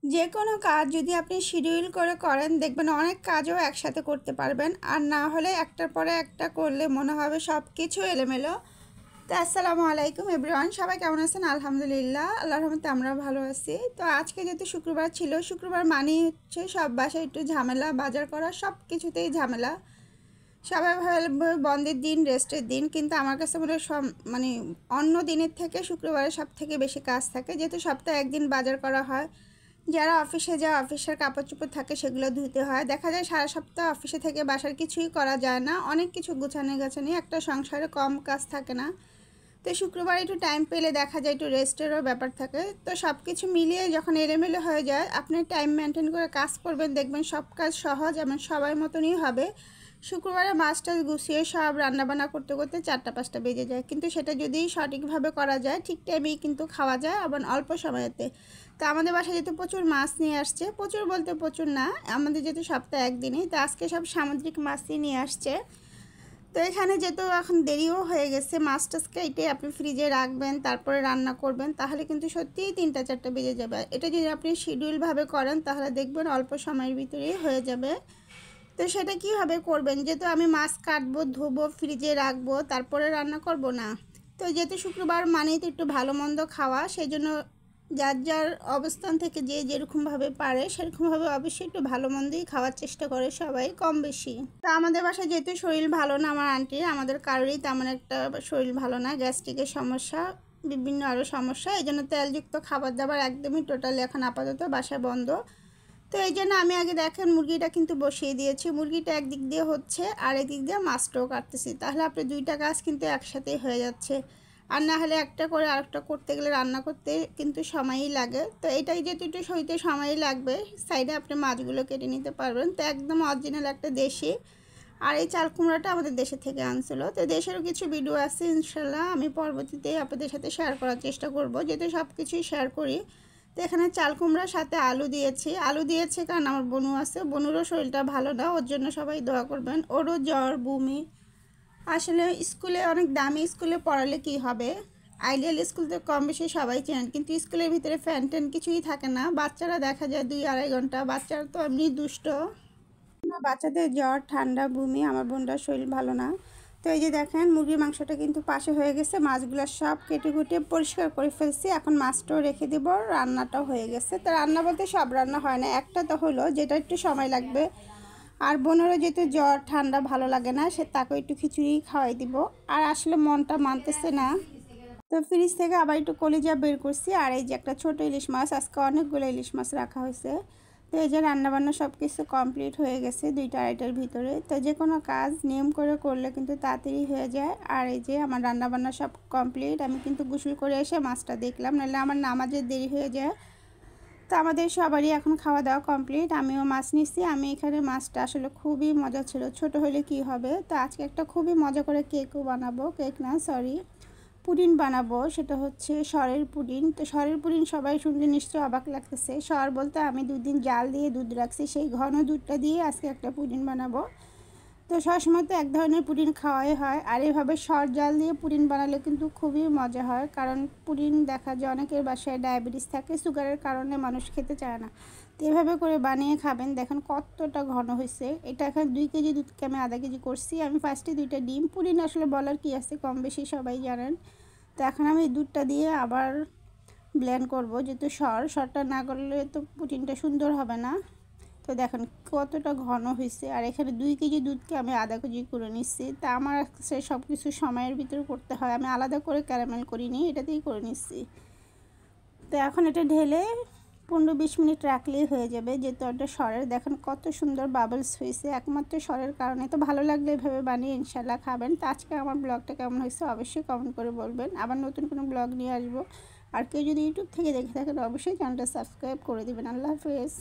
যে কোনো কাজ যদি আপনি শিডিউল করে করেন দেখবেন অনেক কাজও একসাথে করতে পারবেন, আর না হলে একটার পরে একটা করলে মনে হবে সব কিছু এলোমেলো। তো আসসালামু আলাইকুম এভরিওয়ান, সবাই কেমন আছেন? আলহামদুলিল্লাহ, আল্লাহর রহমতে আমরা ভালো আছি। তো আজকে যেহেতু শুক্রবার ছিল, শুক্রবার মানেই হচ্ছে সব বাসায় একটু ঝামেলা, বাজার করা সব কিছুতেই ঝামেলা। সবাই ভাবে বন্ধের দিন, রেস্টের দিন, কিন্তু আমার কাছে মনে হয় সব মানে অন্য দিনের থেকে শুক্রবারে সব থেকে বেশি কাজ থাকে, যেহেতু সপ্তাহে একদিন বাজার করা হয়। যারা অফিসে যায় অফিসের কাপড় চোপড় থাকে সেগুলো ধুতে হয়। দেখা যায় সারা সপ্তাহ অফিসে থেকে বাসার কিছুই করা যায় না, অনেক কিছু গুছানো গাছানি, একটা সংসারে কম কাজ থাকে না। তো শুক্রবার একটু টাইম পেলে দেখা যায় একটু রেস্টেরও ব্যাপার থাকে। তো সব কিছু মিলিয়ে যখন এলোমেলো হয়ে যায়, আপনি টাইম মেনটেন করে কাজ করবেন, দেখবেন সব কাজ সহজ এবং সবার মতনই হবে। শুক্রবারে মাছ টাছ গুছিয়ে সব রান্নাবান্না করতে করতে 4টা 5টা বেজে যায়, কিন্তু সেটা যদি সঠিকভাবে করা যায় ঠিক টাইমেই কিন্তু খাওয়া যায়, আবার অল্প সময়তে। তো আমাদের বাসায় যেহেতু প্রচুর মাছ নিয়ে আসছে, প্রচুর বলতে প্রচুর না, আমাদের যেহেতু সপ্তাহে একদিনই, তো আজকে সব সামুদ্রিক মাছই নিয়ে আসছে। তো এখানে যেহেতু এখন দেরিও হয়ে গেছে, মাছ টাছ কেটে আপনি ফ্রিজে রাখবেন, তারপরে রান্না করবেন, তাহলে কিন্তু সত্যিই 3টা 4টা বেজে যাবে। এটা যদি আপনি শিডিউলভাবে করেন তাহলে দেখবেন অল্প সময়ের ভিতরেই হয়ে যাবে। তো সেটা কীভাবে করবেন? যেহেতু আমি মাছ কাটবো, ধুবো, ফ্রিজে রাখবো, তারপরে রান্না করব না। তো যেহেতু শুক্রবার মানেই তো একটু ভালো মন্দ খাওয়া, সেই জন্য যার যার অবস্থান থেকে যে যেরকমভাবে পারে সেরকমভাবে অবশ্যই একটু ভালো মন্দই খাওয়ার চেষ্টা করে সবাই কম বেশি। তা আমাদের বাসায় যেহেতু শরীর ভালো না আমার আন্টির, আমাদের কারোরই তেমন একটা শরীর ভালো না, গ্যাস্ট্রিকের সমস্যা, বিভিন্ন আরও সমস্যা, এই জন্য তেলযুক্ত খাবার দাবার একদমই টোটালি এখন আপাতত বাসায় বন্ধ। তো এই জন্য আমি আগে দেখেন মুরগিটা কিন্তু বসিয়ে দিয়েছি, মুরগিটা একদিক দিয়ে হচ্ছে আর একদিক দিয়ে মাছটাও কাটতেছি, তাহলে আপনি 2টা কাজ কিন্তু একসাথেই হয়ে যাচ্ছে। আর না হলে একটা করে আরেকটা করতে গেলে রান্না করতে কিন্তু সময়ই লাগে। তো এটাই যেহেতু একটু সইতে সময়ই লাগবে, সাইডে আপনি মাছগুলো কেটে নিতে পারবেন। তো একদম অরিজিনাল একটা দেশি, আর এই চাল কুমড়াটা আমাদের দেশের থেকে আনছিল। তো দেশেরও কিছু ভিডিও আছে, ইনশাল্লাহ আমি পরবর্তীতে আপনাদের সাথে শেয়ার করার চেষ্টা করব, যেহেতু সব কিছুই শেয়ার করি। তো এখানে চাল কুমড়ার সাথে আলু দিয়েছি, কারণ আমার বোনু আছে, বোনুরও শরীরটা ভালো না, ওর জন্য সবাই দোয়া করবেন। ওরও জ্বর বমি, আসলে স্কুলে অনেক দামি স্কুলে পড়ালে কি হবে, আইডিয়াল স্কুল তো কম বেশি সবাই চেনেন, কিন্তু স্কুলের ভিতরে ফ্যান ট্যান কিছুই থাকে না, বাচ্চারা দেখা যায় 2-2.5 ঘন্টা, বাচ্চারা তো এমনি দুষ্ট, বাচ্চাদের জ্বর ঠান্ডা বমি, আমার বোনটার শরীর ভালো না। তো এই যে দেখেন মুরগির মাংসটা কিন্তু পাশে হয়ে গেছে, মাছগুলো সব কেটে কুটে পরিষ্কার করে ফেলছি, এখন মাছটাও রেখে দেব, রান্নাটাও হয়ে গেছে। তো রান্না বলতে সব রান্না হয় না, একটা তো হলো যেটা একটু সময় লাগবে। আর বোনেরও যেহেতু জ্বর ঠান্ডা ভালো লাগে না, সে তাকে একটু খিচুড়ি খাওয়াই দিব, আর আসলে মনটা মানতেছে না। তো ফ্রিজ থেকে আবার একটু কলিজা বের করছি, আর এই যে একটা ছোট ইলিশ মাছ, আজকে অনেকগুলো ইলিশ মাছ রাখা হয়েছে। তো এই যে রান্নাবান্না সব কিছু কমপ্লিট হয়ে গেছে 2টা 2.5টার ভিতরে। তো যে কোনো কাজ নিয়ম করে করলে কিন্তু তাড়াতাড়ি হয়ে যায়। আর এই যে আমার রান্নাবান্না সব কমপ্লিট, আমি কিন্তু গোসল করে এসে মাছটা দেখলাম, নাহলে আমার নামাজের দেরি হয়ে যায়। তো আমাদের সবারই এখন খাওয়া দাওয়া কমপ্লিট, আমিও মাছ নিচ্ছি। আমি এখানে মাছটা আসলে খুবই মজা ছিল, ছোট হলে কি হবে। তো আজকে একটা খুবই মজা করে কেকও বানাবো, কেক না সরি পুডিং বানাবো, সেটা হচ্ছে সরের পুডিং। তো সরের পুডিং সবাই শুনলে নিশ্চয়ই অবাক লাগতেছে, সর বলতে আমি 2 দিন জাল দিয়ে দুধ রাখছি, সেই ঘন দুধটা দিয়ে আজকে একটা পুডিং বানাবো। তো সবসময় তো এক ধরনের পুডিং খাওয়াই হয়, আর এভাবে সর জাল দিয়ে পুডিং বানালে কিন্তু খুবই মজা হয়, কারণ পুডিং দেখা যায় অনেকের বাসায় ডায়াবেটিস থাকে, সুগারের কারণে মানুষ খেতে চায় না। তো এভাবে করে বানিয়ে খাবেন, দেখেন কতটা ঘন হয়েছে। এটা এখন 2 কেজি দুধকে আমি আধা কেজি করছি। আমি ফার্স্টে 2টা ডিম, পুডিং আসলে বলার কি আছে, কম বেশি সবাই জানেন। তো এখন আমি দুধটা দিয়ে আবার ব্লেন্ড করব, যেহেতু সরটা না করলে তো পুডিংটা সুন্দর হবে না। তো দেখেন কতটা ঘন হয়েছে, আর এখানে 2 কেজি দুধকে আমি আধা কেজি করে নিচ্ছি। তা আমার কাছে সব কিছু সময়ের ভিতরে করতে হয়, আমি আলাদা করে ক্যারামেল করিনি, এটাতেই করে নিচ্ছি। তো এখন এটা ঢেলে 15-20 মিনিট রাখলেই হয়ে যাবে, যেহেতু একটা সরের, দেখেন কত সুন্দর বাবলস হয়েছে, একমাত্র সরের কারণে। তো ভালো লাগলে এভাবে বানিয়ে ইনশাল্লাহ খাবেন। তো আজকে আমার ব্লগটা কেমন হয়েছে অবশ্যই কমেন্ট করে বলবেন, আবার নতুন কোনো ব্লগ নিয়ে আসবো। আর কেউ যদি ইউটিউব থেকে দেখে থাকেন অবশ্যই চ্যানেলটা সাবস্ক্রাইব করে দেবেন। আল্লাহ হাফেজ।